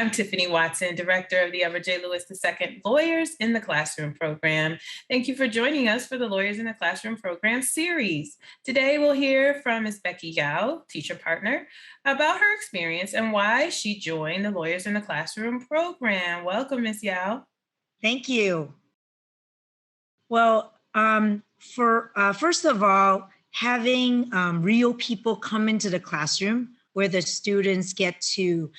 I'm Tiffany Watson, Director of the Edward J. Lewis II Lawyers in the Classroom program. Thank you for joining us for the Lawyers in the Classroom program series. Today, we'll hear from Ms. Becky Yau, teacher partner, about her experience and why she joined the Lawyers in the Classroom program. Welcome, Ms. Yau. Thank you. Well, first of all, having real people come into the classroom where the students get to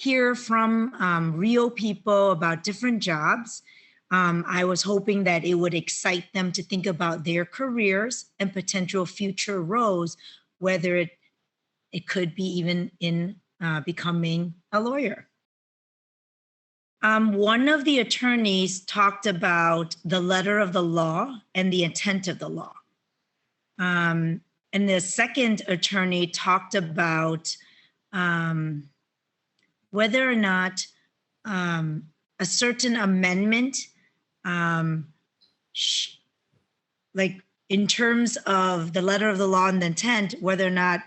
hear from real people about different jobs. I was hoping that it would excite them to think about their careers and potential future roles, whether it could be even in becoming a lawyer. One of the attorneys talked about the letter of the law and the intent of the law. And the second attorney talked about whether or not a certain amendment, like in terms of the letter of the law and the intent, whether or not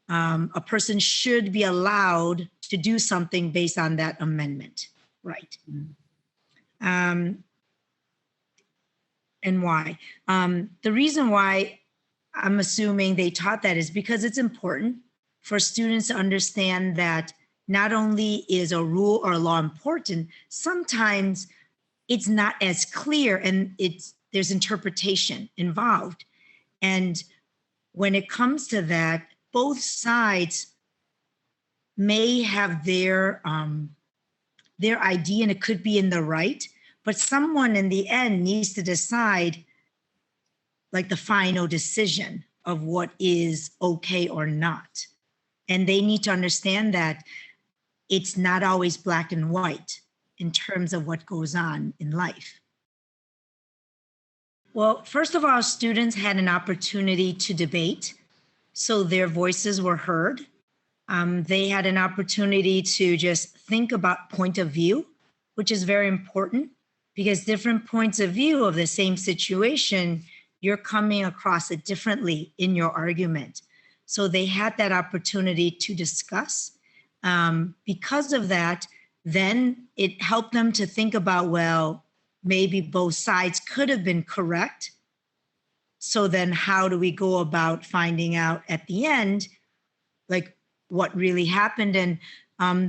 a person should be allowed to do something based on that amendment, right? And why? The reason why I'm assuming they taught that is because it's important for students to understand that not only is a rule or a law important, sometimes it's not as clear and there's interpretation involved. And when it comes to that, both sides may have their idea and it could be in the right, but someone in the end needs to decide like the final decision of what is okay or not. And they need to understand that it's not always black and white in terms of what goes on in life. Well, first of all, students had an opportunity to debate, so their voices were heard. They had an opportunity to just think about point of view, which is very important because different points of view of the same situation, you're coming across it differently in your argument. So they had that opportunity to discuss. Because of that, then it helped them to think about, well, maybe both sides could have been correct. So then how do we go about finding out at the end, like what really happened? And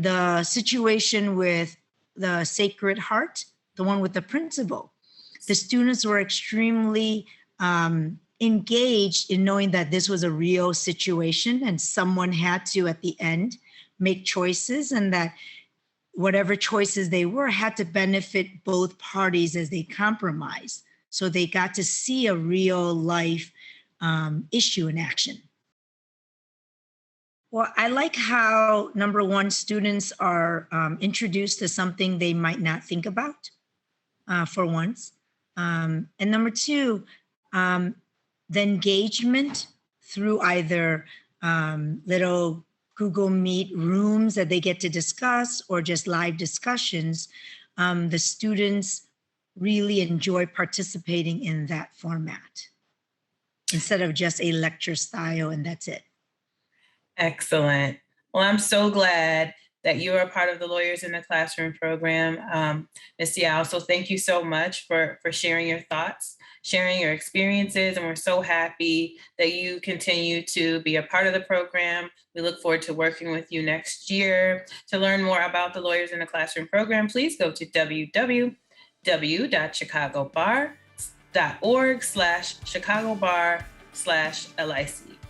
the situation with the Sacred Heart, the one with the principal, the students were extremely engaged in knowing that this was a real situation and someone had to, at the end, make choices, and that whatever choices they were had to benefit both parties as they compromised. So they got to see a real life issue in action. Well, I like how, number one, students are introduced to something they might not think about for once. And number two, the engagement through either little Google Meet rooms that they get to discuss or just live discussions, the students really enjoy participating in that format instead of just a lecture style and that's it. Excellent. Well, I'm so glad that you are a part of the Lawyers in the Classroom program, Ms. Yau. So thank you so much for sharing your thoughts, sharing your experiences, and we're so happy that you continue to be a part of the program. We look forward to working with you next year. To learn more about the Lawyers in the Classroom program, please go to www.chicagobar.org/chicagobar/LIC.